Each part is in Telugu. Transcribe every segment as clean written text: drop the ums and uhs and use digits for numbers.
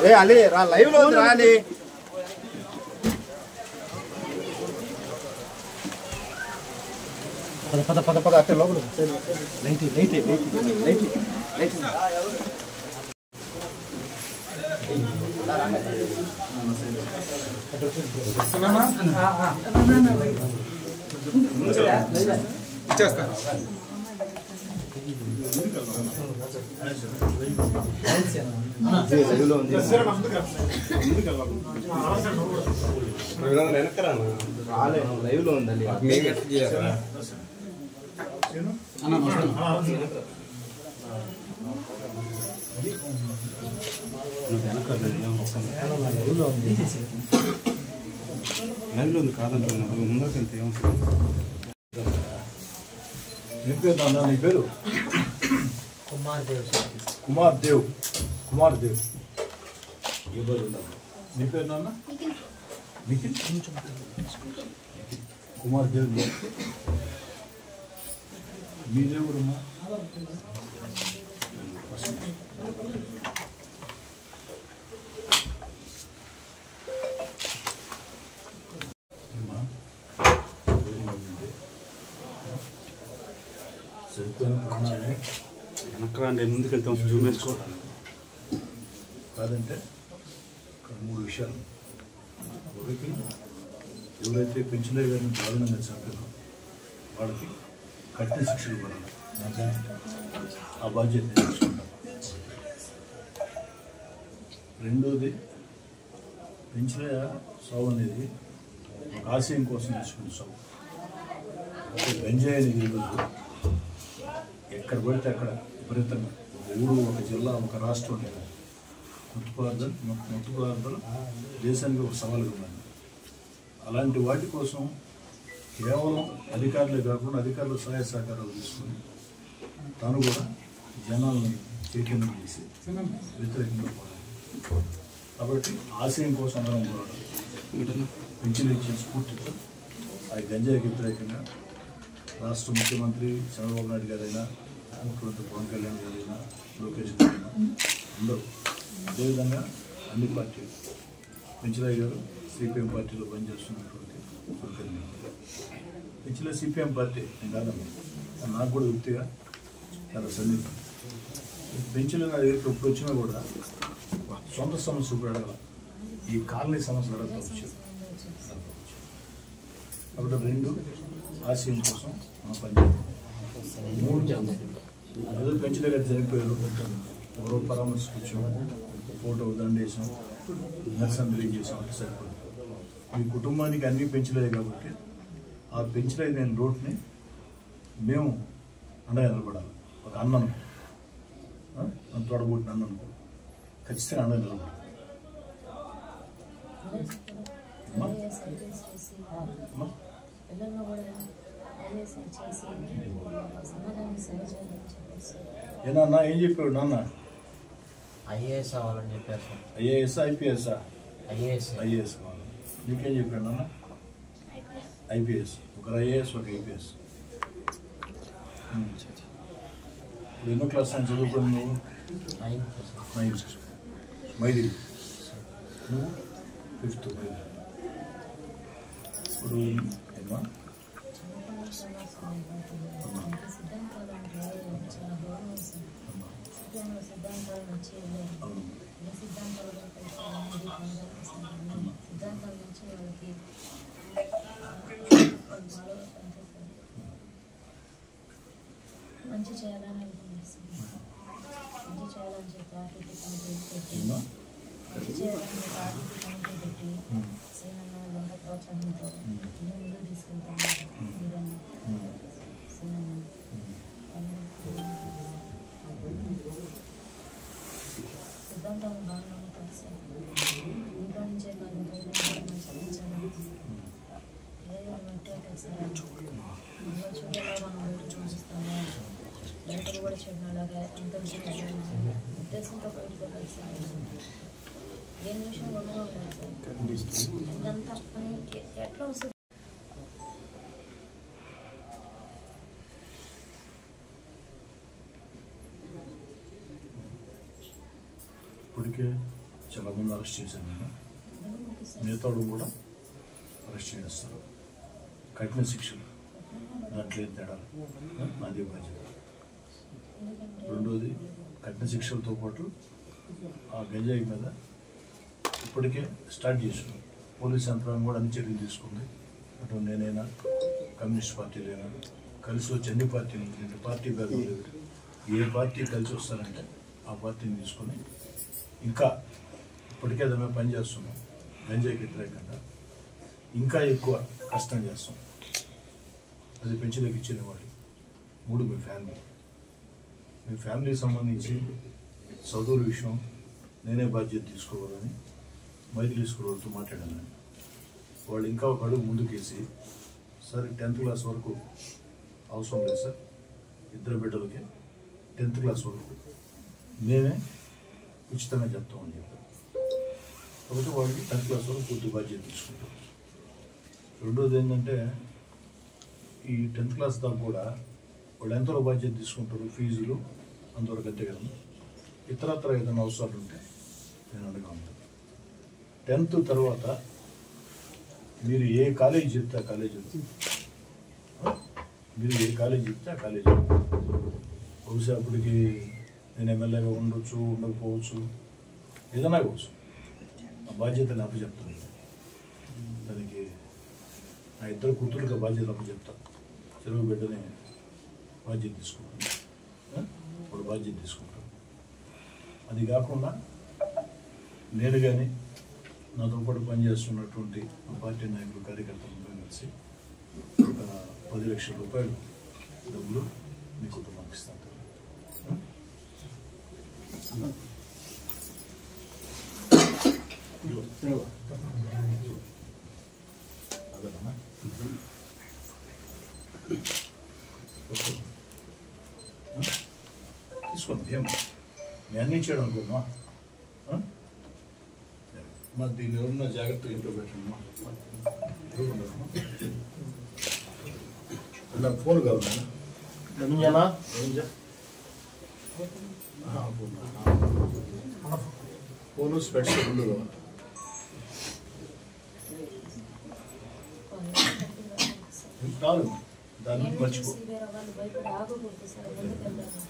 ఏ అలీ రా లైవ్ లో ఉంది రాలి పద పద పద పద అక్కడ లోపల light light light light light ఇచ్చేస్తా లైవ్ లో ఉందండి లైవ్ లో ఉంది కాదంటున్నారు ముందరికి వెళ్తే ఏమవుతుంది నీ పేరు నాన్న నీ పేరు కుమార్ దేవ్ నీ పేరు నాన్న నిఖిల్ కుమార్ దేవ్ మీ దేవుడమ్మా వెనకరాండి ముందుకు వెళ్తాం జూమ్ వేసుకో కాదంటే ఇక్కడ 3 విషయాలు ఒకటి ఎవరైతే పెంచలే గారిని దారుణంగా చంపారో వాళ్ళకి కఠిన శిక్షలు పడాలి ఆ బాధ్యత తీసుకుంటాం. రెండోది పెంచలే సాగు అనేది ఒక ఆశయం కోసం తీసుకునే సాగు. గంజాయి అనేది ఈరోజు ఎక్కడ పడితే అక్కడ విపరీతంగా ఒక ఊరు ఒక జిల్లా ఒక రాష్ట్రం లేదు. మత్తు పదార్థాలు దేశానికి ఒక సవాలుగా ఉన్నాయి. అలాంటి వాటి కోసం కేవలం అధికారులే కాకుండా అధికారుల సహాయ సహకారాలు తీసుకొని తాను కూడా జనాలను చైతన్యం చేసి వ్యతిరేకంగా పోరాడాలి. కాబట్టి ఆశయం కోసం అందరం పోరాడాలి. పెంచిన ఇచ్చిన స్ఫూర్తితో ఆ గంజాయికి వ్యతిరేకంగా రాష్ట్ర ముఖ్యమంత్రి చంద్రబాబు నాయుడు గారైనా ముఖ్యమంత్రి పవన్ కళ్యాణ్ గారైనా లోకేష్ గారైనా అందరూ అదేవిధంగా అన్ని పార్టీలు పెంచలయ్య గారు సిపిఎం పార్టీలో పనిచేస్తున్నటువంటి పెంచలే సిపిఎం పార్టీ నేను కాదమ్మా నాకు కూడా వృత్తిగా చాలా సన్నిహితం. పెంచలే నా దగ్గరికి ఎప్పుడు వచ్చినా కూడా సొంత సమస్య కూడా అడగాల ఈ కాలనీ సమస్యలు అడగతా వచ్చారు. కాబట్టి 2 ఆశయం కోసం మనం పనిచేస్తాం. 3 ఏదో పెంచలే గారు చనిపోయారు ఎవరో పరామర్శించాం ఫోటో దండేసాం నిరసన తెలియజేసాం అంటే సరిపోతుంది. మీ కుటుంబానికి అన్నీ పెంచలేదు కాబట్టి ఆ పెంచలేదు నేను రోడ్ని మేము అండగా నిలబడాలి. ఒక అన్నను నన్ను తోడబుట్టిన అన్నను ఖచ్చితంగా అండగా నిలబడాలి. ఏనా ఏం చెప్పాడు నాన్న? ఐఏఎస్ అవ్వాలని చెప్పారు. ఐఏఎస్ ఐపీఎస్ ఐఏఎస్ కావాలి. నీకేం చెప్పాడు నాన్న? ఐపీఎస్. ఒకరు ఐఏఎస్ ఒక ఐపీఎస్. ఎన్నో క్లాస్ అని చదువుకుని నువ్వు? 9th. మైది నువ్వు 5th. ఇప్పుడు ఏమా మంచి చేయాలని అనుకుంటున్నాను. మంచి చేయాలని చెప్పి ఆర్టీటీ కమిటీ పెట్టి సీనన్న వాళ్ళంతా ప్రోత్సాహంతో ముందుకు తీసుకెళ్తాను. సిద్ధాంతం బాగా కలిసి ఇంట్లో నుంచే కాదు చదివించాలి. చూడేలా మనం బయట చూపిస్తాము. బయటకు కూడా చూడలాగా ఎంత ఉద్దేశంతో బయటకు కలిసి ఏ నిమిషం కూడా ఉండాలి సార్. ఇదంతా పని ఎట్లా వస్తుంది? ఇప్పటికే చాలామంది అరెస్ట్ చేశాను నేను. మిగతాడు కూడా అరెస్ట్ చేస్తారు. కఠిన శిక్షలు, దాంట్లో ఏం తేడాలి, నాది బాధ్యత. రెండోది, కఠిన శిక్షలతో పాటు ఆ గంజాయి మీద ఇప్పటికే స్టార్ట్ చేసాను. పోలీస్ యంత్రాంగం కూడా అన్ని చర్యలు తీసుకుంది. అటు నేనైనా, కమ్యూనిస్ట్ పార్టీలైనా, కలిసి వచ్చి అన్ని పార్టీలు, పార్టీ బ్యాగ్ లేదు, ఏ పార్టీ కలిసి వస్తారంటే ఆ పార్టీని తీసుకొని ఇంకా ఇప్పటికే దాని మీద పనిచేస్తున్నాం. గంజాయికి వ్యతిరేకంగా ఇంకా ఎక్కువ కష్టం చేస్తాం. అది పెంచులోకి ఇచ్చిన వాళ్ళు. 3, మీ ఫ్యామిలీకి సంబంధించి చదువుల విషయం నేనే బాధ్యత తీసుకోవాలని మైథిలి స్కూల్ వాళ్ళతో మాట్లాడాను. వాళ్ళు ఇంకా ఒక అడుగు ముందుకేసి, సార్ 10th క్లాస్ వరకు అవసరం లేదు సార్, 2 బిడ్డలకి 10th క్లాస్ వరకు మేమే ఉచితంగా చెప్తామని చెప్పారు. కాబట్టి వాళ్ళకి 10th క్లాస్ వరకు పూర్తి బాధ్యత తీసుకుంటాం. రెండోది ఏంటంటే, ఈ 10th క్లాస్ దాకా కూడా వాళ్ళు ఎంతలో బాధ్యత తీసుకుంటారు, ఫీజులు అంతవరకు అంతే కదా. ఇతరత్ర ఏదైనా అవసరాలు ఉంటే నేను అడగా ఉంటాను. 10th తర్వాత మీరు ఏ కాలేజీ చెప్తే ఆ కాలేజీ, మీరు ఏ కాలేజీ చెప్తే ఆ కాలేజీ. బహుశా అప్పటికి నేను ఎమ్మెల్యేగా ఉండొచ్చు, ఉండకపోవచ్చు, ఏదైనా కావచ్చు. ఆ బాధ్యతని అప్పచెప్తాను. దానికి నా 2 కూతురుగా బాధ్యత అప్పచెప్తాను. చెరువు బిడ్డని బాధ్యత తీసుకుంటాను, ఇప్పుడు బాధ్యత తీసుకుంటాను. అది కాకుండా నేను కానీ నాతో పాటు పనిచేస్తున్నటువంటి పార్టీ నాయకులు, కార్యకర్తలందరూ కలిసి ఒక 10 లక్షల రూపాయలు డబ్బులు మీ కుటుంబానికి ఇస్తాను. అదేనా? తీసుకోండి, ఏం నేను అన్నీ చేయడం అనుకున్నా. మరి దీన్ని ఎవరన్నా జాగ్రత్తగా ఇంట్లో పెట్టండి. నాకు ఫోన్ కావాలి. ఫోను స్పెట్స్ రెండు కావాలి. కాదు, దాన్ని మర్చిపో.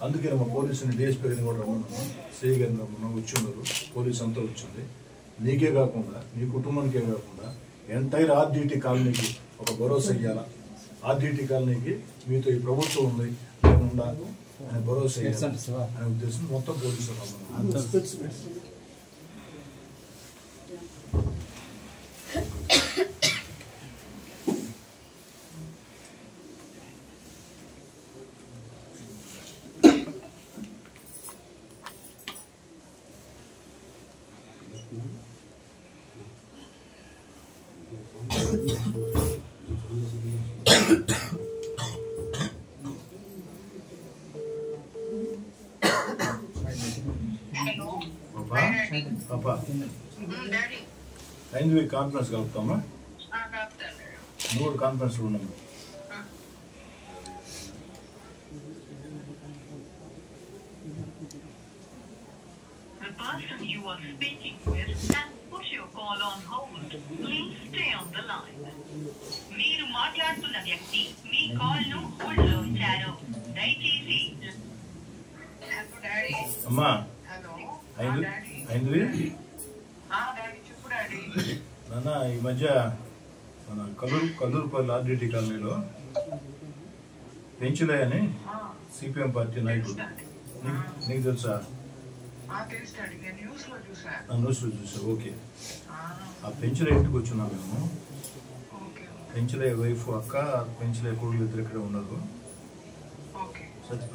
అందుకే మా పోలీసుని డిఎస్పీ గారిని కూడా రమ్మన్నాను, సిఐ గారిని రమ్మన్నాను. వచ్చి ఉన్నారు, పోలీసు అంతా వచ్చింది. నీకే కాకుండా, నీ కుటుంబానికే కాకుండా ఎంటైర్ ఆర్డీటీ కాలనీకి ఒక భరోసా ఇవ్వాలా. ఆర్డీటీ కాలనీకి మీతో ఈ ప్రభుత్వం ఉంది, నేను ఉండాలి అనే భరోసా అనే ఉద్దేశం మొత్తం పోలీసులు రమ్మన్నాను. పాపా అయింది, కాన్ఫరెన్స్ కలుపుతామా? నువ్వు కూడా కాన్ఫరెన్స్ ఉన్నాము. The person you are speaking with has put your call on hold. Please stay on the line. మీరు మాట్లాడుతున్న వ్యక్తి మీ కాల్ ను హోల్డ్ లో ఉంచారు. దయచేసి. అమ్మా అయింది నాన్న, ఈ మధ్య మన కల్లూరుపల్లి ఆర్డీటీ కాలనీలో పెంచులయ్య అని సిపిఎం పార్టీ నాయకుడు, నీకు తెలుసా? న్యూస్లో చూసా. ఓకే, ఆ పెంచులయ్య ఇంటికి వచ్చినాం మేము. పెంచులయ్య వైఫ్ అక్క, పెంచులయ్య కొడుకు ఇద్దరు ఇక్కడ ఉన్నారు.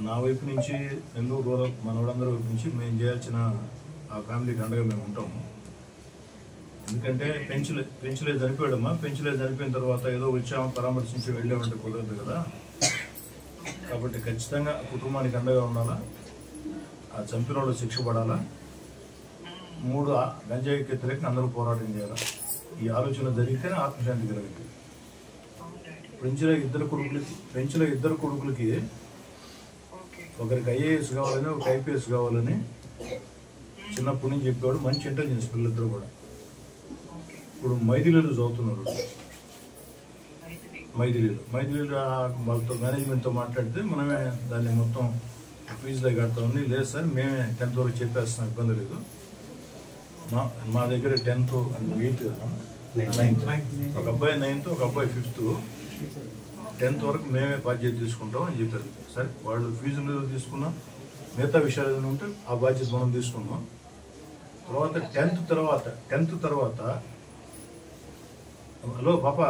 నా వైపు నుంచి, నెల్లూరు రూరల్ మనవాళ్ళందరి వైపు నుంచి మేము చేయాల్సిన ఆ ఫ్యామిలీకి అండగా మేము ఉంటాము. ఎందుకంటే పెంచులే చనిపోయాడమ్మా. పెంచులే చనిపోయిన తర్వాత ఏదో వచ్చాము పరామర్శించి వెళ్ళామంటే కుదరదు కదా. కాబట్టి ఖచ్చితంగా కుటుంబానికి అండగా ఉండాలా, ఆ చంపిన వాళ్ళు శిక్ష పడాలా. 3 గంజాయికి వ్యతిరేకంగా అందరూ పోరాటం చేయాలా. ఈ ఆలోచన జరిగితేనే ఆత్మశాంతి కలిగింది. పెంచులే ఇద్దరు కొడుకులకి ఒకరికి IAS కావాలని, ఒక IPS కావాలని చిన్నప్పటి నుంచి చెప్పేవాడు, మంచి ఇంటెలిజెన్స్ పిల్లలిద్దరు కూడా. ఇప్పుడు మైథిలీలో చదువుతున్నారు. మైథిలీలో వాళ్ళతో మేనేజ్మెంట్తో మాట్లాడితే మనమే దాన్ని మొత్తం ఫీజులో కడతామని. లేదు సార్ మేమే 10th వరకు చెప్పేస్తున్నాం, ఇబ్బంది లేదు. మా దగ్గర 10th అండ్ 8th 9th, ఒక అబ్బాయి 9th, ఒక అబ్బాయి 5th, 10th వరకు మేమే బాధ్యత తీసుకుంటాం అని చెప్పారు. సరే వాళ్ళు ఫీజులు తీసుకున్నాం, మిగతా విషయాలు ఏదైనా ఉంటే ఆ బాధ్యత మనం తీసుకున్నాం. తర్వాత 10th తర్వాత హలో పాప,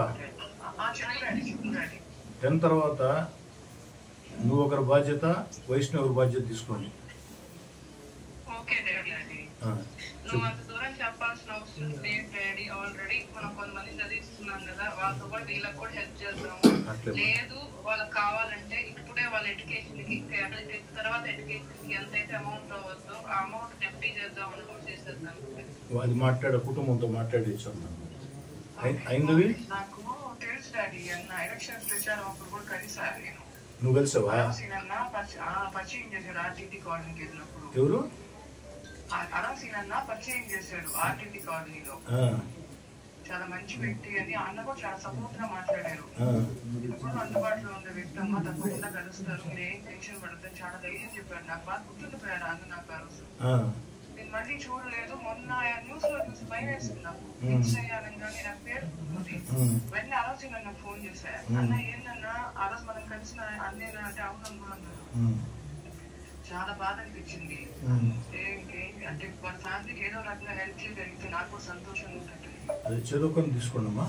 10th తర్వాత నువ్వు ఒకరి బాధ్యత, వైష్ణవి ఒకరి బాధ్యత తీసుకోండి. నువ్వు అంత దూరం చెప్పాల్సిన అవసరం లేదు డాడీ. ఆల్రెడీ మనం కొంతమంది చదివిస్తున్నాం కదా, వాళ్ళతో కూడా వీళ్ళకి కూడా హెల్ప్ చేద్దాము. లేదు వాళ్ళకి కావాలంటే ఇప్పుడే వాళ్ళ ఎడ్యుకేషన్ కి, తర్వాత ఎడ్యుకేషన్ కి ఎంతైతే అమౌంట్ అవ్వద్దో ఆ అమౌంట్ డెప్టీ చేద్దాం అని కూడా చేసేద్దాం. అది మాట్లాడే కుటుంబంతో మాట్లాడి ఇచ్చాను. అయింది నాకు తెలుసు డాడీ. అన్న ఎలక్షన్స్ ప్రచారం అప్పుడు కూడా కలిసారు నేను. నువ్వు కలిసావా? పరిచయం చేశాడు ఆర్టీటీ కాలనీకి వెళ్ళినప్పుడు. ఎవరు? అరాసీన్ అన్న పరిచయం చేశాడు ఆర్టీటీ కాలనీలో. చాలా మంచి వ్యక్తి అని అన్న కూడా చాలా సపోర్ట్ గా మాట్లాడారు. ఎప్పుడు అందుబాటులో ఉండే వ్యక్తి అమ్మ, తప్పకుండా కలుస్తారు, మీరు ఏం టెన్షన్ పడతారు, చాలా ధైర్యం చెప్పారు. నాకు బాగా గుర్తుండిపోయాడు అన్న. నాకు ఆ రోజు నేను మళ్ళీ చూడలేదు. మొన్న న్యూస్ లో చూసి భయం వేసింది నాకు. మిస్ అయ్యానని కానీ నాకు పేరు వెంటనే ఆలోచన నాకు ఫోన్ చేశారు. అన్న ఏంటన్నా ఆ రోజు మనం కలిసిన అన్నేనా అంటే అవునని కూడా అన్నారు. చాలా బాధ అనిపించింది. అంటే వాళ్ళ ఫ్యామిలీకి ఏదో రకంగా హెల్ప్ చేయగలిగితే నాకు కూడా సంతోషంగా ఉంటుంది. అది చదువుకొని తీసుకోండమ్మా.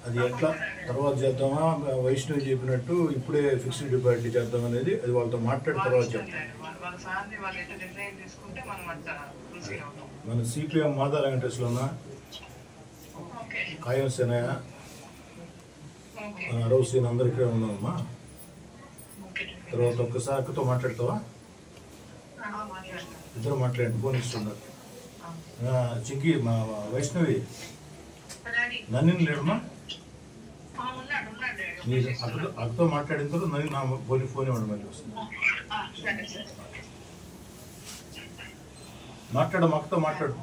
అది ఎట్లా తర్వాత చేద్దామా, వైష్ణవి చెప్పినట్టు ఇప్పుడే ఫిక్స్డ్ డిపాజిట్ చేద్దాం అనేది అది వాళ్ళతో మాట్లాడిన తర్వాత చెప్తాం. వాళ్ళ ఫ్యామిలీ వాళ్ళు ఎట్లా నిర్ణయం తీసుకుంటే మనం అంతా ప్రొసీడ్ అవుతాం. మన సిపిఎం మాదా వెంకటేశ్వరనా, కాయం సేనయ్య, రౌసీన్ అందరికీ ఉన్నామమ్మా. తర్వాత ఒక్కసారి అక్కతో మాట్లాడతావా? ఇద్దరు మాట్లాడండి, ఫోన్ ఇస్తున్నారు. చింకి మా వైష్ణవి నన్ను లేడమ్మా, మీరు అక్కతో మాట్లాడిన తర్వాత నన్ను నా ఫోన్ ఇవ్వండి. మళ్ళీ వస్తుంది మాట్లాడమ్మా, అక్కతో మాట్లాడు.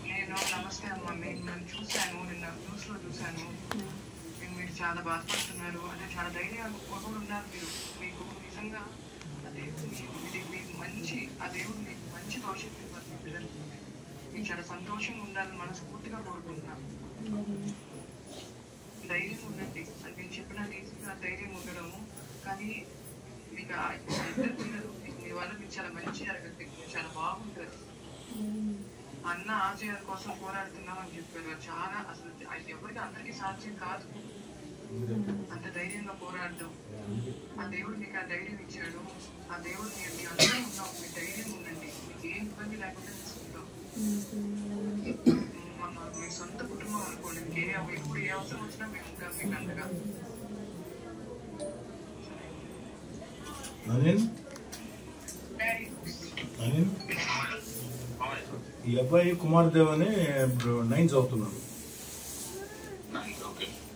నేను నమస్తే అమ్మ. నేను చూశాను, నిన్న న్యూస్ లో చూశాను. మీరు చాలా బాధపడుతున్నారు. అంటే చాలా ధైర్యం కూడా ఉన్నారు మీరు. మీకు నిజంగా ఆ దేవుడు మీకు మంచి భవిష్యత్తు ఇవ్వాలి. పిల్లలు మీకు చాలా సంతోషంగా ఉండాలని మనస్ఫూర్తిగా కోరుకుంటున్నాను. ధైర్యం ఉండండి. అంటే నేను చెప్పిన రీతిగా ధైర్యం ఉండడము. కానీ మీకు ఇద్దరు పిల్లలు మీ వల్ల మీకు చాలా మంచి జరగదు, చాలా బాగుంటారు. అన్న ఆశయాల కోసం పోరాడుతున్నామని చెప్పారు. చాలా అసలు ఎవరికి అందరికీ సాధ్యం కాదు అంత ధైర్యంగా పోరాడడం. ఆ దేవుడు మీకు ఆ ధైర్యం ఇచ్చాడు. ఆ దేవుడు మీ అందరూ ఉన్నాం. మీ ధైర్యం ఉండండి. మీకు ఏ ఇబ్బంది లేకుండా తీసుకుంటాం. మీ సొంత కుటుంబం అనుకోండి. మీకు ఎప్పుడు ఏ అవసరం వచ్చినా మేము ఉంటాం మీకు అంతగా. ఈ అబ్బాయి కుమార్దేవ్ అని 9th చదువుతున్నాడు.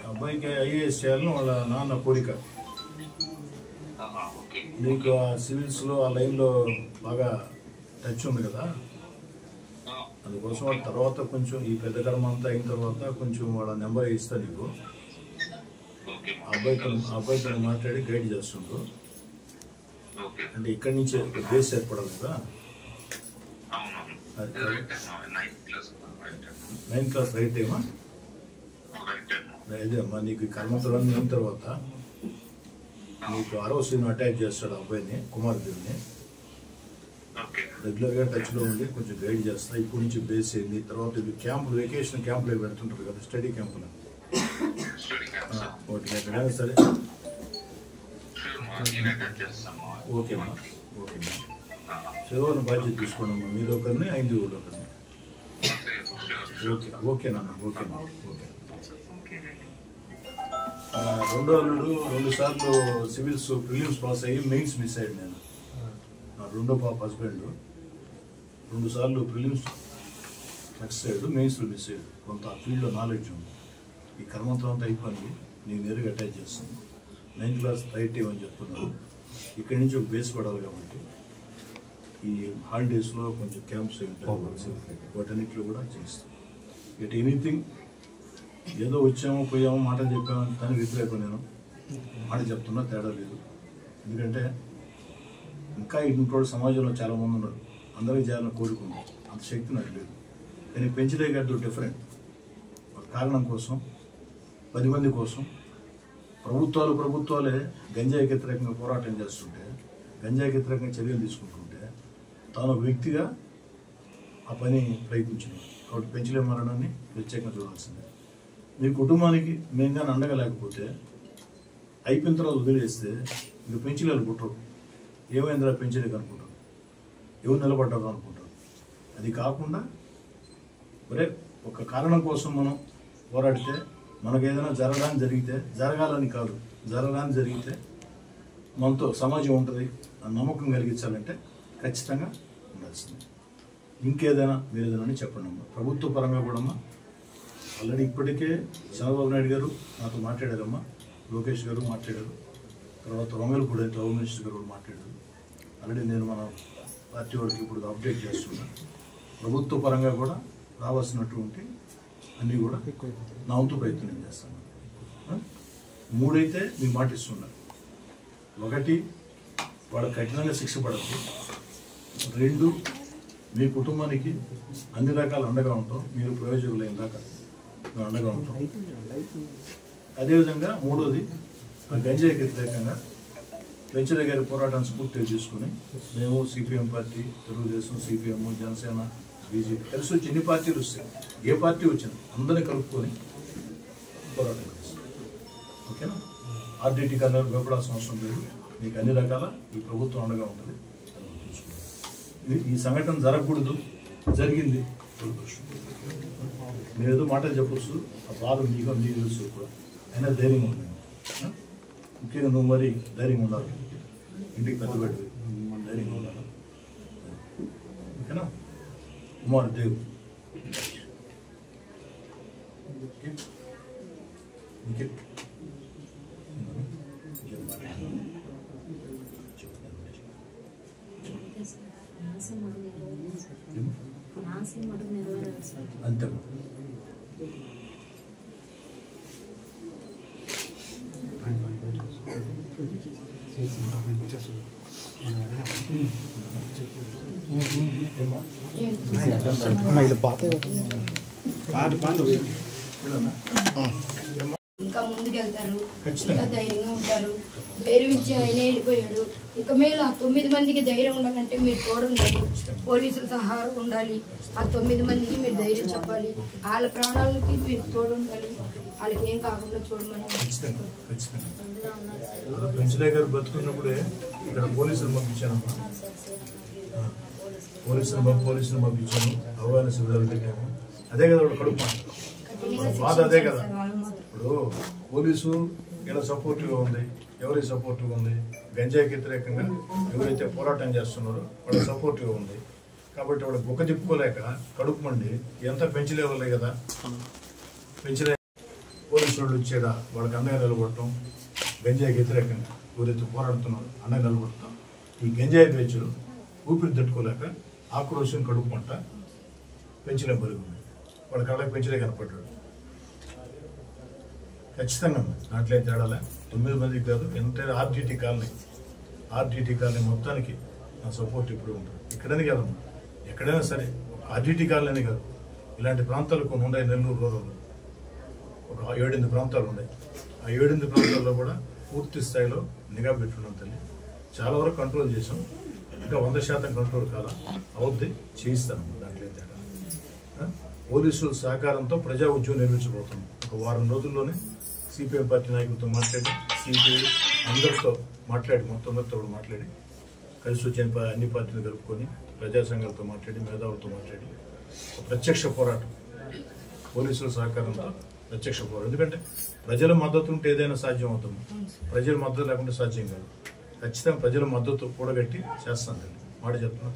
అబ్బాయికి ఐఏఎస్ చేయాలని వాళ్ళ నాన్న కోరిక. నీకు ఆ సివిల్స్లో ఆ లైన్లో బాగా టచ్ ఉంది కదా, అందుకోసం వాళ్ళ తర్వాత కొంచెం ఈ పెద్ద కర్మ అంతా అయిన తర్వాత కొంచెం వాళ్ళ నెంబర్ ఇస్తా నీకు. అబ్బాయితో మాట్లాడి గైడ్ చేస్తుండ్రు. అంటే ఇక్కడి నుంచే బేస్ ఏర్పడాలి కదా. 9th క్లాస్ రైట్ ఏమా? అదే అమ్మా, నీకు కర్మతులన్నీ అయిన తర్వాత నీకు అరవసీను అటాచ్ చేస్తాడు అబ్బాయిని, కుమార్దేవిని. రెగ్యులర్గా టచ్లో ఉండి కొంచెం గైడ్ చేస్తా. ఇప్పటి నుంచి బేస్ అయింది. తర్వాత ఇది క్యాంపులు, వెకేషన్ క్యాంపులు పెడుతుంటారు కదా, స్టడీ క్యాంపులు. ఒకటి ఎక్కడైనా సరే ఓకేమ్మా, ఓకేమ్మా. చదువుని బాధ్యత తీసుకోండమ్మా. మీరు ఒకరిని, 5 ఒకరిని. ఓకే, ఓకేనమ్మా, ఓకేనా, ఓకే. రెండో అల్లుడు 2 సార్లు సివిల్స్ ప్రిలిమ్స్ పాస్ అయ్యి మెయిన్స్ మిస్ అయ్యాడు. నేను నా రెండో పాప హస్బెండ్ 2 సార్లు ప్రిలిమ్స్ సక్సెస్ అయ్యాడు, మెయిన్స్లో మిస్ అయ్యాడు. కొంత ఆ ఫీల్డ్లో నాలెడ్జ్ ఉంది. ఈ కర్మంతో అంతా అయిపోయింది. నేను నేరుగా అటాచ్ చేస్తాను. 9th క్లాస్ రైట్ ఏమని చెప్తున్నాను. ఇక్కడి నుంచి ఒక బేస్ పడాలి కాబట్టి ఈ హాలిడేస్లో కొంచెం క్యాంప్స్ ఉంటాయి, వాటన్నిటిలో కూడా చేస్తాం. ఇట్ ఎనీథింగ్ ఏదో వచ్చామో పోయామో మాటలు చెప్పామో దానికి వ్యతిరేకం నేను మాట చెప్తున్నా, తేడా లేదు. ఎందుకంటే ఇంకా ఇంట్లో సమాజంలో చాలామంది ఉన్నారు, అందరికీ చేయాలని కోరుకుంది, అంత శక్తి నాకు లేదు. కానీ పెంచలే గారితో డిఫరెంట్. ఒక కారణం కోసం, 10 మంది కోసం ప్రభుత్వాలే గంజాయికి వ్యతిరేకంగా పోరాటం చేస్తుంటే, గంజాయికి వ్యతిరేకంగా చర్యలు తీసుకుంటుంటే తాను ఒక వ్యక్తిగా ఆ పని ప్రయత్నించినాడు. కాబట్టి పెంచలే మరణాన్ని ప్రత్యేకంగా చూడాల్సిందే. మీ కుటుంబానికి మేము కానీ అండగా లేకపోతే అయిపోయిన తర్వాత వదిలేస్తే ఇంక పెంచలేరు పుట్టరు. ఏమైందిరా పెంచలేక అనుకుంటారు, ఎవరు నిలబడ్డారు అనుకుంటారు. అది కాకుండా మరే ఒక కారణం కోసం మనం పోరాడితే మనకు ఏదైనా జరగాలని కాదు, జరగాలని జరిగితే మనతో సమాజం ఉంటుంది ఆ నమ్మకం కలిగించాలంటే ఖచ్చితంగా ఉండాల్సింది. ఇంకేదైనా మీరు ఏదైనా చెప్పండి అమ్మా. ప్రభుత్వ పరంగా కూడా అమ్మా ఆల్రెడీ ఇప్పటికే చంద్రబాబు నాయుడు గారు నాతో మాట్లాడారమ్మా, లోకేష్ గారు మాట్లాడారు, తర్వాత వంగలపూడి అయితే హోమ్ మినిస్టర్ గారు కూడా మాట్లాడారు. ఆల్రెడీ నేను మన పార్టీ వాడికి ఇప్పుడు అప్డేట్ చేస్తున్నా. ప్రభుత్వ పరంగా కూడా రావాల్సినటువంటి అన్నీ కూడా నా వంతు ప్రయత్నం చేస్తాను. 3 అయితే మీ మాట ఇస్తున్నారు. 1 వాళ్ళ కఠినంగా శిక్ష పడద్దు. 2 మీ కుటుంబానికి అన్ని రకాల అండగా ఉంటాం, మీరు ప్రయోజకులైన దాకా మేము అండగా ఉంటాం. అదేవిధంగా 3వది గంజాయికి వ్యతిరేకంగా పెంచలే గారి పోరాటాన్ని స్ఫూర్తిగా తీసుకుని మేము CPM party, Telugu Desam, CPM, Janasena, BJP కలిసి వచ్చి ఎన్ని పార్టీలు వస్తాయి, ఏ పార్టీ వచ్చినా అందరినీ కలుపుకొని పోరాటం చేస్తాం. ఓకేనా? ఆర్డీటీ కన్నా భయపడాల్సిన అవసరం లేదు. మీకు అన్ని రకాల ఈ ప్రభుత్వం అండగా ఉంటుంది. ఈ సంఘటన జరగకూడదు, జరిగింది. మీరు ఏదో మాటలు చెప్పచ్చు, ఆ బాధ మీకు తెలుసు కూడా, అయినా ధైర్యంగా ఉండండి. ముఖ్యంగా నువ్వు మరి ధైర్యంగా ఉండాలి, ఇంటికి పెద్ద పెట్టి ధైర్యంగా ఉండాలి. ఓకేనా? కుమార్ దేవ్ అంతే. ఇంకా ముందుకెళ్తారు, ఇంకా ధైర్యంగా ఉంటారు. ధైర్యం ఆయన వెళ్ళిపోయాడు. ఇక మీరు ఆ 9 మందికి ధైర్యం ఉండాలంటే మీరు తోడుండాలి, పోలీసుల సహాయం ఉండాలి. ఆ 9 మందికి మీరు ధైర్యం చెప్పాలి, వాళ్ళ ప్రాణాలకి మీరు తోడుండాలి, వాళ్ళకి ఏం కాకుండా చూడమని. పెంచలే గారు బతుకున్నప్పుడే ఇక్కడ పోలీసులు పంపించానమ్మా, పోలీసులు పంపించాను, అవగాహన శిబిరాలు పెట్టాము. అదే కదా వాడు కడుపు బాధ, అదే కదా. ఇప్పుడు పోలీసు ఇలా సపోర్టివ్గా ఉంది, ఎవరికి సపోర్టివ్గా ఉంది? గంజాయికి వ్యతిరేకంగా ఎవరైతే పోరాటం చేస్తున్నారో వాళ్ళ సపోర్టివ్గా ఉంది. కాబట్టి వాడు బుక్క తిప్పుకోలేక కడుపు మండి ఎంత పెంచలేవాలే కదా. పెంచలే పోలీసు వాళ్ళు వచ్చాడా వాళ్ళకి అండగా నిలబడటం, గంజాయికి వ్యతిరేకంగా ఎవరైతే పోరాడుతున్నారో అండగా నిలబడతాం. ఈ గంజాయి బేచులు ఊపిరి తట్టుకోలేక ఆక్రోశం, కడుపు మంట పెంచలే బలుగుంది. వాడి కళ్ళకి పెంచలే కనపడ్డాడు. ఖచ్చితంగా దాంట్లో తేడాలే. 9 మందికి కాదు, ఎంత ఆర్డీటీ కాలనీ మొత్తానికి నా సపోర్ట్ ఇప్పుడు ఉంటుంది. ఇక్కడనే కాదమ్మా, ఎక్కడైనా సరే. ఆర్డీటీ కాలనీ కాదు, ఇలాంటి ప్రాంతాలు కొన్ని ఉన్నాయి. నెల్లూరు రూరల్ ఒక 7-8 ప్రాంతాలు ఉన్నాయి. ఆ 7-8 ప్రాంతాల్లో కూడా పూర్తి స్థాయిలో నిఘా పెట్టుకున్నాం తల్లి. చాలా వరకు కంట్రోల్ చేసాం. ఇంకా 100% కంట్రోల్ కాల అవుద్ది, చేయిస్తాను. దాంట్లో తేడా. పోలీసుల సహకారంతో ప్రజా ఉద్యోగం నిర్మించబోతున్నాం. ఒక వారం రోజుల్లోనే సిపిఎం పార్టీ నాయకులతో మాట్లాడి, సిపిఐ అందరితో మాట్లాడి, మొత్తం మాట్లాడి, కలిసి వచ్చిన అన్ని పార్టీలు కలుపుకొని, ప్రజా సంఘాలతో మాట్లాడి, మేధావులతో మాట్లాడి ప్రత్యక్ష పోరాటం, పోలీసుల సహకారంతో ప్రత్యక్ష పోరాటం. ఎందుకంటే ప్రజల మద్దతు ఉంటే ఏదైనా సాధ్యం అవుతుంది. ప్రజల మద్దతు లేకుండా సాధ్యం కాదు. ఖచ్చితంగా ప్రజల మద్దతు కూడగట్టి చేస్తాను, మాట చెప్తున్నా.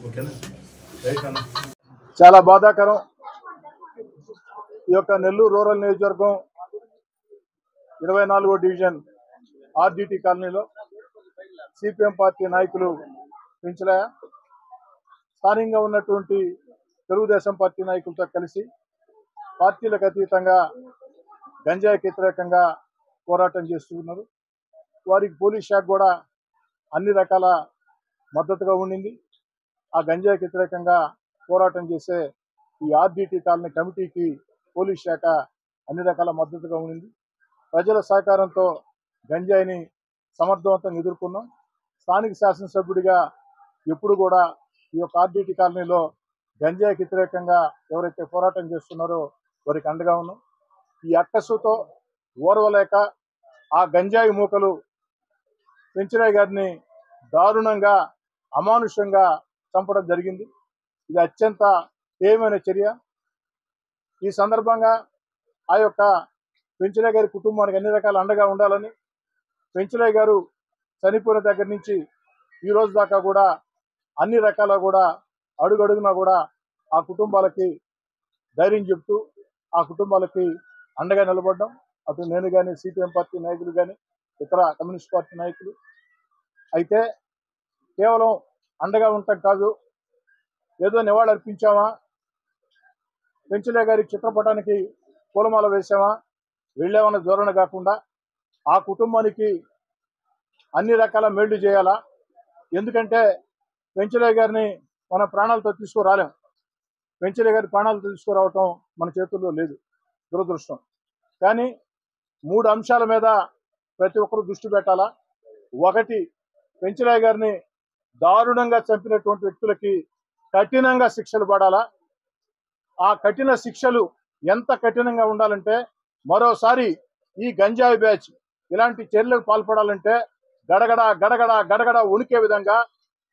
ఓకేనా? రైట్ అన్న. చాలా బాధాకరం. ఈ యొక్క నెల్లూరు రూరల్ నియోజకవర్గం 24వ డివిజన్ ఆర్డీటీ కాలనీలో సిపిఎం పార్టీ నాయకులు పెంచలే స్థానికంగా ఉన్నటువంటి తెలుగుదేశం పార్టీ నాయకులతో కలిసి పార్టీలకు అతీతంగా గంజాయికి వ్యతిరేకంగా పోరాటం చేస్తున్నారు. వారికి పోలీస్ శాఖ కూడా అన్ని రకాల మద్దతుగా ఉండింది. ఆ గంజాయికి వ్యతిరేకంగా పోరాటం చేసే ఈ ఆర్డిటి కాలనీ కమిటీకి పోలీస్ శాఖ అన్ని రకాల మద్దతుగా ఉండింది. ప్రజల సహకారంతో గంజాయిని సమర్థవంతంగా ఎదుర్కొన్నాం. స్థానిక శాసనసభ్యుడిగా ఎప్పుడు కూడా ఈ యొక్క ఆర్డిటి కాలనీలో గంజాయికి వ్యతిరేకంగా ఎవరైతే పోరాటం చేస్తున్నారో వారికి అండగా ఉన్నాం. ఈ అక్కసుతో ఓర్వలేక ఆ గంజాయి మూకలు పెంచరాయ్ గారిని దారుణంగా అమానుషంగా చంపడం జరిగింది. ఇది అత్యంత హేయమైన చర్య. ఈ సందర్భంగా ఆ యొక్క పెంచరాయ్ గారి కుటుంబానికి అన్ని రకాల అండగా ఉండాలని, పెంచరాయ్ గారు చనిపోయిన దగ్గర నుంచి ఈ రోజు దాకా కూడా అన్ని రకాల కూడా అడుగడుగునా కూడా ఆ కుటుంబాలకి ధైర్యం చెప్తూ ఆ కుటుంబాలకి అండగా నిలబడ్డాం. అటు నేను కానీ, సిపిఎం పార్టీ నాయకులు కానీ, ఇతర కమ్యూనిస్ట్ పార్టీ నాయకులు. అయితే కేవలం అండగా ఉండటం కాదు, ఏదో నివాళులు అర్పించామా, పెంచలే గారి చిత్రపటానికి పూలమాల వేసామా, వెళ్ళామన్న ధోరణి కాకుండా ఆ కుటుంబానికి అన్ని రకాల మేళ్లు చేయాలా. ఎందుకంటే పెంచలే గారిని మన ప్రాణాలతో తీసుకురాలేం. పెంచలే గారి ప్రాణాలతో తీసుకురావటం మన చేతుల్లో లేదు, దురదృష్టం. కానీ 3 అంశాల మీద ప్రతి ఒక్కరూ దృష్టి పెట్టాలా. ఒకటి, పెంచలే గారిని దారుణంగా చంపినటువంటి వ్యక్తులకి కఠినంగా శిక్షలు పడాలా. ఆ కఠిన శిక్షలు ఎంత కఠినంగా ఉండాలంటే, మరోసారి ఈ గంజాయి బ్యాచ్ ఇలాంటి చర్యలకు పాల్పడాలంటే గడగడ గడగడ గడగడ వణికే విధంగా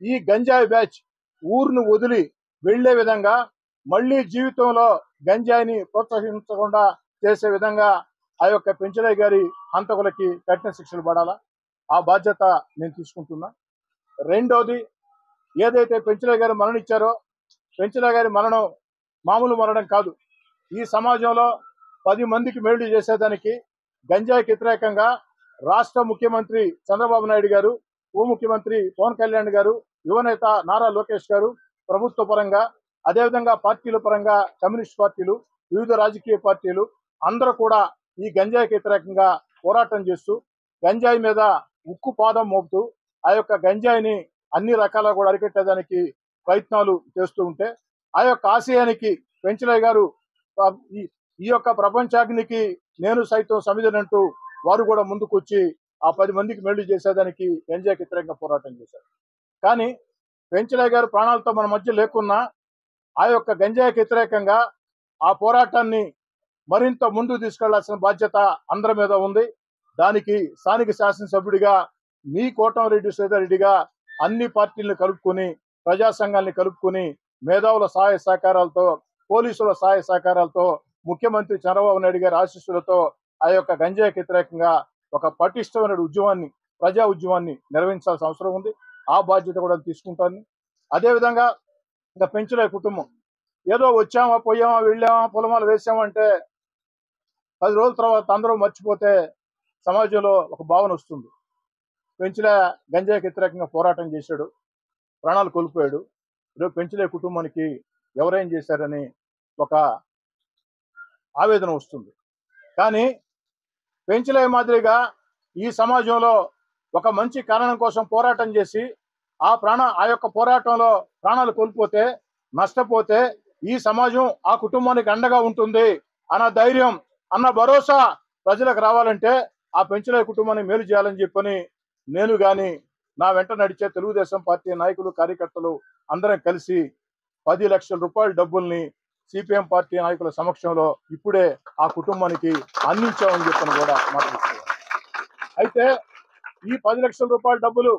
ఈ గంజాయి బ్యాచ్ ఊరును వదిలి వెళ్లే విధంగా, మళ్లీ జీవితంలో గంజాయిని ప్రోత్సహించకుండా చేసే విధంగా ఆ యొక్క పెంచలే గారి హంతకులకి కఠిన శిక్షలు పడాలా. ఆ బాధ్యత నేను తీసుకుంటున్నా. రెండోది, ఏదైతే పెంచలే గారు మరణించారో, పెంచలే గారి మరణం మామూలు మరణం కాదు. ఈ సమాజంలో 10 మందికి మేలు చేసేదానికి గంజాయికి వ్యతిరేకంగా రాష్ట్ర ముఖ్యమంత్రి చంద్రబాబు నాయుడు గారు, ఉప ముఖ్యమంత్రి పవన్ కళ్యాణ్ గారు, యువనేత నారా లోకేష్ గారు ప్రభుత్వ పరంగా, అదేవిధంగా పార్టీల పరంగా కమ్యూనిస్ట్ పార్టీలు, వివిధ రాజకీయ పార్టీలు అందరూ కూడా ఈ గంజాయికి వ్యతిరేకంగా పోరాటం చేస్తూ గంజాయి మీద ఉక్కు పాదం మోపుతూ ఆ యొక్క గంజాయిని అన్ని రకాల కూడా అరికట్టేదానికి ప్రయత్నాలు చేస్తూ ఉంటే, ఆ యొక్క ఆశయానికి పెంచలే గారు ఈ యొక్క ప్రపంచాగ్నికి నేను సైతం సమిధనంటూ వారు కూడా ముందుకొచ్చి ఆ 10 మందికి మేలు చేసేదానికి గంజాయికి వ్యతిరేకంగా పోరాటం చేశారు. కానీ పెంచలే గారు ప్రాణాలతో మన మధ్య లేకున్నా ఆ యొక్క గంజాయికి వ్యతిరేకంగా ఆ పోరాటాన్ని మరింత ముందుకు తీసుకెళ్లాల్సిన బాధ్యత అందరి మీద ఉంది. దానికి స్థానిక శాసనసభ్యుడిగా మీ కోటంరెడ్డి శ్రీధర్రెడ్డిగా అన్ని పార్టీలను కలుపుకొని, ప్రజా సంఘాలని కలుపుకొని, మేధావుల సహాయ సహకారాలతో, పోలీసుల సహాయ సహకారాలతో, ముఖ్యమంత్రి చంద్రబాబు నాయుడు గారి ఆశీస్సులతో ఆ యొక్క గంజాయికి వ్యతిరేకంగా ఒక పటిష్టమైన ఉద్యమాన్ని, ప్రజా ఉద్యమాన్ని నిర్వహించాల్సిన అవసరం ఉంది. ఆ బాధ్యత కూడా తీసుకుంటాను. అదేవిధంగా ఇంకా పెంచలే కుటుంబం ఏదో వచ్చామా, పోయామా, వెళ్ళామా, పొలమాలు వేసామంటే 10 రోజుల తర్వాత అందరూ మర్చిపోతే సమాజంలో ఒక భావన వస్తుంది. పెంచలే గంజాయికి వ్యతిరేకంగా పోరాటం చేశాడు, ప్రాణాలు కోల్పోయాడు, ఈరోజు పెంచలే కుటుంబానికి ఎవరేం చేశారని ఒక ఆవేదన వస్తుంది. కానీ పెంచలే మాదిరిగా ఈ సమాజంలో ఒక మంచి కారణం కోసం పోరాటం చేసి ఆ యొక్క పోరాటంలో ప్రాణాలు కోల్పోతే, నష్టపోతే ఈ సమాజం ఆ కుటుంబానికి అండగా ఉంటుంది అన్న ధైర్యం, అన్న భరోసా ప్రజలకు రావాలంటే ఆ పెంచలే కుటుంబాన్ని మేలు చేయాలని చెప్పని నేను కానీ, నా వెంట నడిచే తెలుగుదేశం పార్టీ నాయకులు, కార్యకర్తలు అందరం కలిసి 10 లక్షల రూపాయల డబ్బుల్ని సిపిఎం పార్టీ నాయకుల సమక్షంలో ఇప్పుడే ఆ కుటుంబానికి అందించామని చెప్పని కూడా మాట్లాడుతున్నారు. అయితే ఈ 10 లక్షల రూపాయల డబ్బులు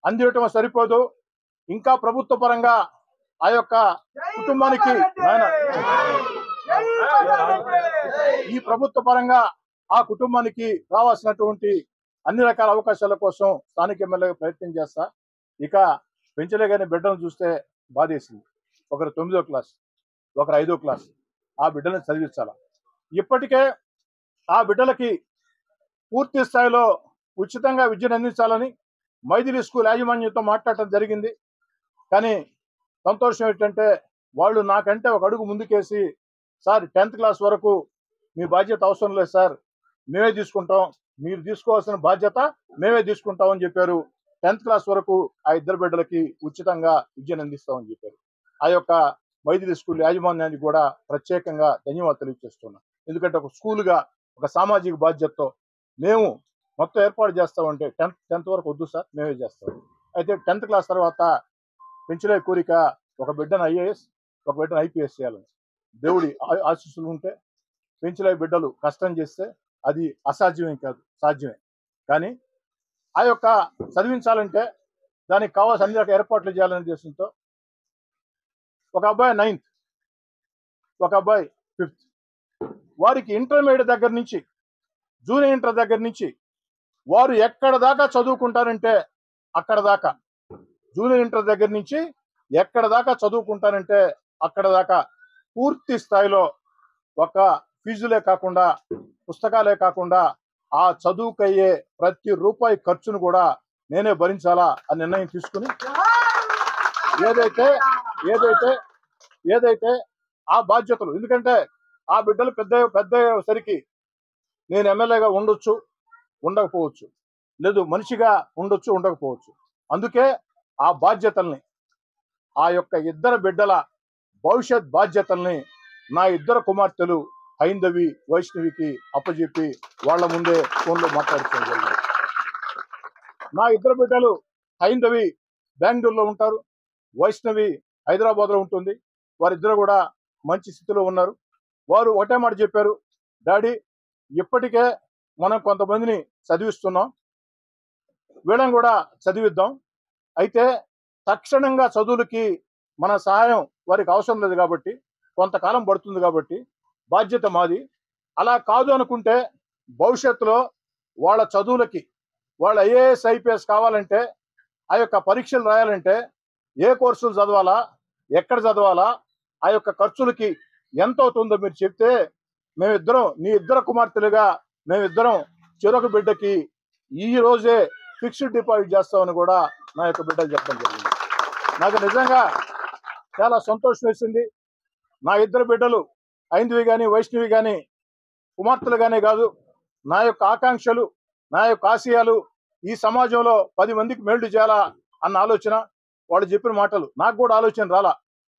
అందించడం సరిపోదు. ఇంకా ప్రభుత్వ పరంగా ఆ యొక్క కుటుంబానికి ఈ ప్రభుత్వ పరంగా ఆ కుటుంబానికి రావాల్సినటువంటి అన్ని రకాల అవకాశాల కోసం స్థానిక ఎమ్మెల్యేగా ప్రయత్నం చేస్తా. ఇక పెంచలే గారి బిడ్డను చూస్తే బాధేసింది. ఒకరు 9వ క్లాస్, ఒకరు 5వ క్లాస్. ఆ బిడ్డలను చదివించాల. ఇప్పటికే ఆ బిడ్డలకి పూర్తి స్థాయిలో ఉచితంగా విద్యను అందించాలని, మైథిలి స్కూల్ యాజమాన్యంతో మాట్లాడటం జరిగింది. కానీ సంతోషం ఏంటంటే వాళ్ళు నాకంటే ఒక అడుగు ముందుకేసి, సార్ 10th క్లాస్ వరకు మీ బాధ్యత అవసరం లేదు సార్, మేమే తీసుకుంటాం, మీరు తీసుకోవాల్సిన బాధ్యత మేమే తీసుకుంటామని చెప్పారు. 10th క్లాస్ వరకు ఆ ఇద్దరు బిడ్డలకి ఉచితంగా విద్యను అందిస్తామని చెప్పారు. ఆ యొక్క మైథిలి స్కూల్ యాజమాన్యానికి కూడా ప్రత్యేకంగా ధన్యవాదాలు తెలియజేస్తున్నాం. ఎందుకంటే ఒక స్కూల్గా ఒక సామాజిక బాధ్యతతో మేము మొత్తం ఏర్పాటు చేస్తామంటే 10th వరకు వద్దు సార్, మేమే చేస్తాం. అయితే 10th క్లాస్ తర్వాత పెంచలే కోరిక ఒక బిడ్డను IAS, ఒక బిడ్డను IPS చేయాలని. దేవుడి ఆశీస్సులు ఉంటే పెంచలే బిడ్డలు కష్టం చేస్తే అది అసాధ్యమేం కాదు, సాధ్యమే. కానీ ఆ యొక్క చదివించాలంటే దానికి కావాల్సిన అన్ని రకాల ఏర్పాట్లు చేయాలనే ఉద్దేశంతో ఒక అబ్బాయి 9th, ఒక అబ్బాయి 5th, వారికి ఇంటర్మీడియట్ దగ్గర నుంచి జూనియర్ ఇంటర్ దగ్గర నుంచి వారు ఎక్కడ దాకా చదువుకుంటారంటే అక్కడ దాకా, జూనియర్ ఇంటర్ దగ్గర నుంచి ఎక్కడ దాకా చదువుకుంటారంటే అక్కడ దాకా పూర్తి స్థాయిలో ఒక ఫీజులే కాకుండా పుస్తకాలే కాకుండా ఆ చదువుకయ్యే ప్రతి రూపాయి ఖర్చును కూడా నేనే భరించాలా అని నిర్ణయం తీసుకుని ఏదైతే ఆ బాధ్యతలు, ఎందుకంటే ఆ బిడ్డలు పెద్ద సరికి నేను ఎమ్మెల్యేగా ఉండొచ్చు, ఉండకపోవచ్చు, లేదు మనిషిగా ఉండొచ్చు, ఉండకపోవచ్చు. అందుకే ఆ బాధ్యతల్ని, ఆ యొక్క ఇద్దరు బిడ్డల భవిష్యత్ బాధ్యతల్ని నా ఇద్దరు కుమార్తెలు హైందవి, వైష్ణవికి అప్పచెప్పి వాళ్ళ ముందే ఫోన్లో మాట్లాడుకోవడం జరిగింది. నా ఇద్దరు బిడ్డలు హైందవి బెంగళూరులో ఉంటారు, వైష్ణవి హైదరాబాద్లో ఉంటుంది. వారిద్దరు కూడా మంచి స్థితిలో ఉన్నారు. వారు ఒకటే మాట చెప్పారు, డాడీ ఇప్పటికే మనం కొంతమందిని చదివిస్తున్నాం, వీళ్ళని కూడా చదివిద్దాం. అయితే తక్షణంగా చదువులకి మన సహాయం వారికి అవసరం లేదు కాబట్టి, కొంతకాలం పడుతుంది కాబట్టి బాధ్యత మాది. అలా కాదు అనుకుంటే భవిష్యత్తులో వాళ్ళ చదువులకి, వాళ్ళ IAS IPS కావాలంటే, ఆ యొక్క పరీక్షలు రాయాలంటే ఏ కోర్సులు చదవాలా, ఎక్కడ చదవాలా, ఆ యొక్క ఖర్చులకి ఎంత అవుతుందో మీరు చెప్తే మేమిద్దరం, నీ ఇద్దరు కుమార్తెలుగా మేమిద్దరం చెరొక బిడ్డకి ఈ రోజే ఫిక్స్డ్ డిపాజిట్ చేస్తామని కూడా నా యొక్క బిడ్డలు చెప్పడం జరిగింది. నాకు నిజంగా చాలా సంతోషం వేసింది. నా ఇద్దరు బిడ్డలు హైందవి కానీ వైష్ణవి కానీ కుమార్తెలుగానే కాదు, నా యొక్క ఆకాంక్షలు, నా యొక్క ఆశయాలు ఈ సమాజంలో 10 మందికి మేలు చేయాలా అన్న ఆలోచన, వాళ్ళు చెప్పిన మాటలు నాకు కూడా ఆలోచన రాలా.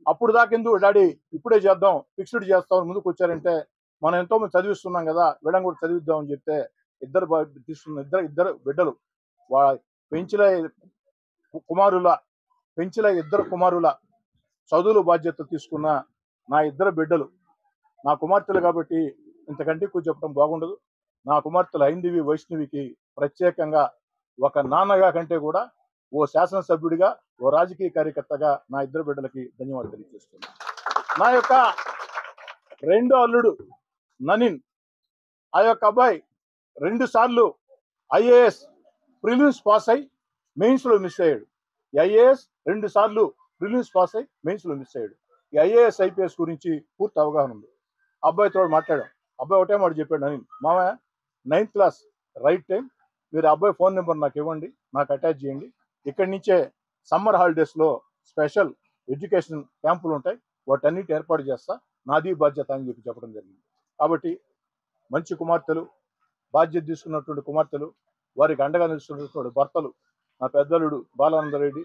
అప్పుడు దాకెందుకు డాడీ ఇప్పుడే చేద్దాం, ఫిక్స్డ్ చేస్తామని ముందుకు వచ్చారంటే, మనం ఎంతో మంది చదివిస్తున్నాం కదా, వీళ్ళని కూడా చదివిద్దామని చెప్తే ఇద్దరు బిడ్డలు పెంచలే ఇద్దరు కుమారుల చదువుల బాధ్యత తీసుకున్న నా ఇద్దరు బిడ్డలు నా కుమార్తెలు కాబట్టి ఇంతకంటే ఎక్కువ చెప్పడం బాగుండదు. నా కుమార్తెలు హైందవి, వైష్ణవికి ప్రత్యేకంగా ఒక నాన్నగా కంటే కూడా ఓ శాసనసభ్యుడిగా, ఓ రాజకీయ కార్యకర్తగా నా ఇద్దరు బిడ్డలకి ధన్యవాదాలు తెలియజేస్తున్నాను. నా యొక్క రెండో అల్లుడు ననిన్, ఆ యొక్క అబ్బాయి 2 సార్లు IAS ప్రిలిమ్స్ పాస్ అయి మెయిన్స్లో మిస్ అయ్యాడు. IAS 2 సార్లు ప్రిలిమ్స్ పాస్ అయి మెయిన్స్లో మిస్ అయ్యాడు. ఈ IAS IPS గురించి పూర్తి అవగాహన ఉంది. అబ్బాయితో మాట్లాడాం. అబ్బాయి ఒకటే మాట చెప్పాడు, ననిన్ మామయ్య 9th క్లాస్ రైట్ టైం, మీరు అబ్బాయి ఫోన్ నెంబర్ నాకు ఇవ్వండి, నాకు అటాచ్ చేయండి, ఇక్కడి నుంచే సమ్మర్ హాలిడేస్లో స్పెషల్ ఎడ్యుకేషన్ క్యాంపులు ఉంటాయి, వాటన్నిటి ఏర్పాటు చేస్తా, నాది బాధ్యత అని చెప్పడం జరిగింది. కాబట్టి మంచి కుమార్తెలు, బాధ్యత తీసుకున్నటువంటి కుమార్తెలు, వారికి అండగా నిలుస్తున్నటువంటి భర్తలు, నా పెద్దలుడు బాలానందరెడ్డి,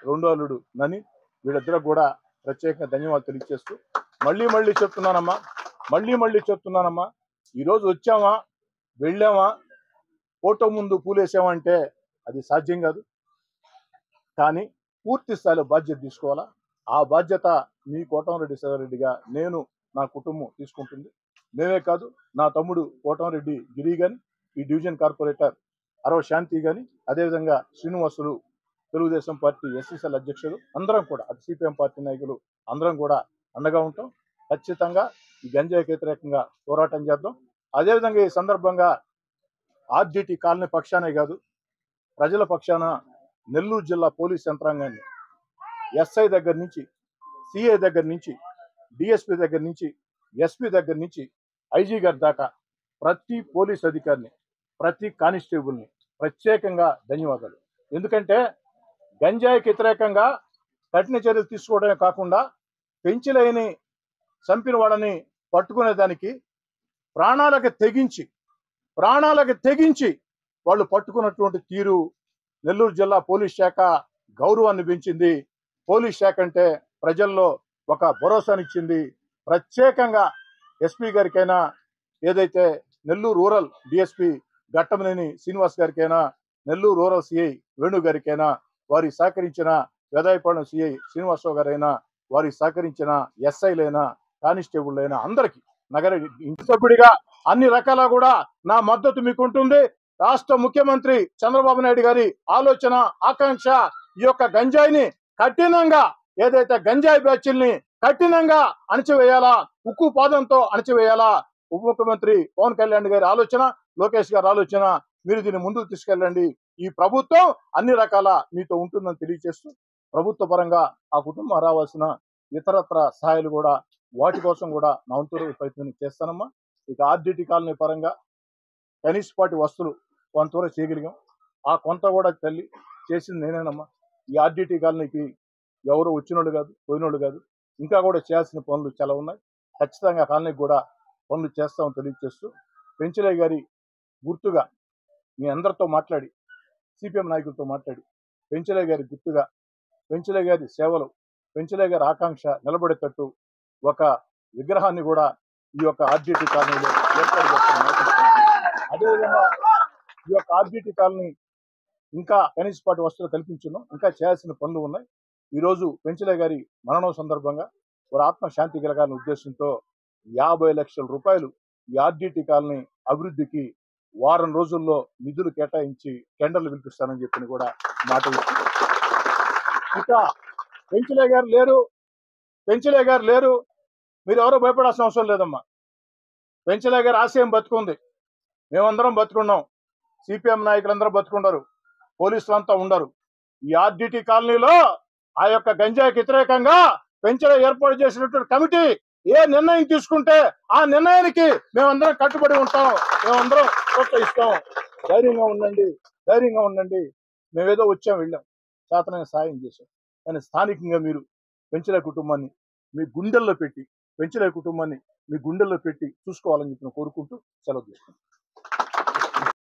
రెండో అల్లుడు నని, వీళ్ళిద్దరికి కూడా ప్రత్యేకంగా ధన్యవాదాలు తెలియజేస్తూ మళ్ళీ చెప్తున్నానమ్మా, ఈరోజు వచ్చామా, వెళ్ళామా, ఫోటో ముందు పూలేసామంటే అది సాధ్యం కాదు. కానీ పూర్తి స్థాయిలో బాధ్యత తీసుకోవాలా. ఆ బాధ్యత మీ కోటంరెడ్డి శివారెడ్డిగా నేను, నా కుటుంబం తీసుకుంటుంది. మేమే కాదు, నా తమ్ముడు కోటంరెడ్డి గిరి కానీ, ఈ డివిజన్ కార్పొరేటర్ అరవ శాంతి కానీ, అదేవిధంగా శ్రీనివాసులు తెలుగుదేశం పార్టీ SSL అధ్యక్షులు, అందరం కూడా అటు CPM పార్టీ నాయకులు అందరం కూడా అండగా ఉంటాం. ఖచ్చితంగా ఈ గంజాయికి వ్యతిరేకంగా పోరాటం చేద్దాం. అదేవిధంగా ఈ సందర్భంగా RDT కాలనీ పక్షానే కాదు, ప్రజల పక్షాన నెల్లూరు జిల్లా పోలీస్ యంత్రాంగాన్ని SI దగ్గర నుంచి, CA దగ్గర నుంచి, DSP దగ్గర నుంచి, SP దగ్గర నుంచి, IG గారి దాకా ప్రతి పోలీస్ అధికారిని, ప్రతి కానిస్టేబుల్ని ప్రత్యేకంగా ధన్యవాదాలు. ఎందుకంటే గంజాయికి వ్యతిరేకంగా కఠిన చర్యలు తీసుకోవడమే కాకుండా పెంచిలేని చంపిన వాళ్ళని పట్టుకునే దానికి ప్రాణాలకు తెగించి వాళ్ళు పట్టుకున్నటువంటి తీరు నెల్లూరు జిల్లా పోలీస్ శాఖ గౌరవాన్ని పెంచింది. పోలీస్ శాఖ అంటే ప్రజల్లో ఒక భరోసానిచ్చింది. ప్రత్యేకంగా ఎస్పీ గారికైనా, ఏదైతే నెల్లూరు రూరల్ డిఎస్పీ ఘట్టమనేని శ్రీనివాస్ గారికైనా, నెల్లూరు రూరల్ సిఐ వేణు గారికైనా, వారి సహకరించిన వేదాయపాలెం సిఐ శ్రీనివాసరావు గారైనా, వారి సహకరించిన ఎస్ఐలైనా, కానిస్టేబుల్ అయినా అందరికీ నగర ఇంటి సభ్యుడిగా అన్ని రకాల కూడా నా మద్దతు మీకు ఉంటుంది. రాష్ట్ర ముఖ్యమంత్రి చంద్రబాబు నాయుడు గారి ఆలోచన, ఆకాంక్ష ఈ యొక్క గంజాయిని కఠినంగా, ఏదైతే గంజాయి బ్యాచ్ల్ని కఠినంగా అణచివేయాలా, ఉక్కు పాదంతో అణచివేయాలా. ఉప ముఖ్యమంత్రి పవన్ కళ్యాణ్ గారి ఆలోచన, లోకేష్ గారి ఆలోచన, మీరు దీన్ని ముందుకు తీసుకెళ్ళండి. ఈ ప్రభుత్వం అన్ని రకాల మీతో ఉంటుందని తెలియజేస్తూ, ప్రభుత్వ పరంగా ఆ కుటుంబం రావాల్సిన ఇతరత్ర సహాయాలు కూడా వాటి కోసం కూడా నా వంతు ప్రయత్నం చేస్తానమ్మా. ఇక ఆర్డిటి కాలనీ పరంగా కనీసపాటి వస్తువులు కొంతవరకు చేయగలిగాం. ఆ కొంత కూడా తల్లి చేసింది నేనేనమ్మా. ఈ ఆర్డిటి కాలనీకి ఎవరు వచ్చినోళ్ళు కాదు, పోయినోళ్ళు కాదు, ఇంకా కూడా చేయాల్సిన పనులు చాలా ఉన్నాయి. ఖచ్చితంగా కాలనీకి కూడా పనులు చేస్తామని తెలియజేస్తూ, పెంచలే గారి గుర్తుగా మీ అందరితో మాట్లాడి, సిపిఎం నాయకులతో మాట్లాడి, పెంచలే గారి గుర్తుగా, పెంచలే గారి సేవలు, పెంచలే గారి ఆకాంక్ష నిలబడేటట్టు ఒక విగ్రహాన్ని కూడా ఈ యొక్క ఆర్డిటి కాలనీలో ఏర్పాటు చేస్తామని, అదేవిధంగా ఈ యొక్క ఆర్డిటి కాలనీ ఇంకా కనీసపాటి వస్తువులు కల్పించున్నాం. ఇంకా చేయాల్సిన పనులు ఉన్నాయి. ఈరోజు పెంచలే గారి మరణం సందర్భంగా వారి ఆత్మ శాంతి కలగాలనే ఉద్దేశంతో 50 లక్షల రూపాయలు ఈ ఆర్డిటి కాలనీ అభివృద్ధికి వారం రోజుల్లో నిధులు కేటాయించి టెండర్లు పిలిపిస్తానని చెప్పి కూడా మాట ఇచ్చింది. ఇక పెంచలే గారు లేరు, మీరు ఎవరో భయపడాల్సిన అవసరం లేదమ్మా. పెంచలే గారి ఆశయం బతుకుంది, మేమందరం బతుకున్నాం, సిపిఎం నాయకులందరూ బతుకున్నారు, పోలీసులంతా ఉండరు. ఈ ఆర్డిటి కాలనీలో ఆ యొక్క గంజాయికి వ్యతిరేకంగా పెంచలే ఏర్పాటు చేసినటువంటి కమిటీ ఏ నిర్ణయం తీసుకుంటే ఆ నిర్ణయానికి మేమందరం కట్టుబడి ఉంటాం, మేమందరం ప్రోత్సహిస్తాం. ధైర్యంగా ఉండండి. మేమేదో వచ్చాం, వెళ్ళాం, చేతనైన సాయం చేశాం. కానీ స్థానికంగా మీరు పెంచలే కుటుంబాన్ని మీ గుండెల్లో పెట్టి, చూసుకోవాలని చెప్పి కోరుకుంటూ సెలవు తీసుకుంటాం.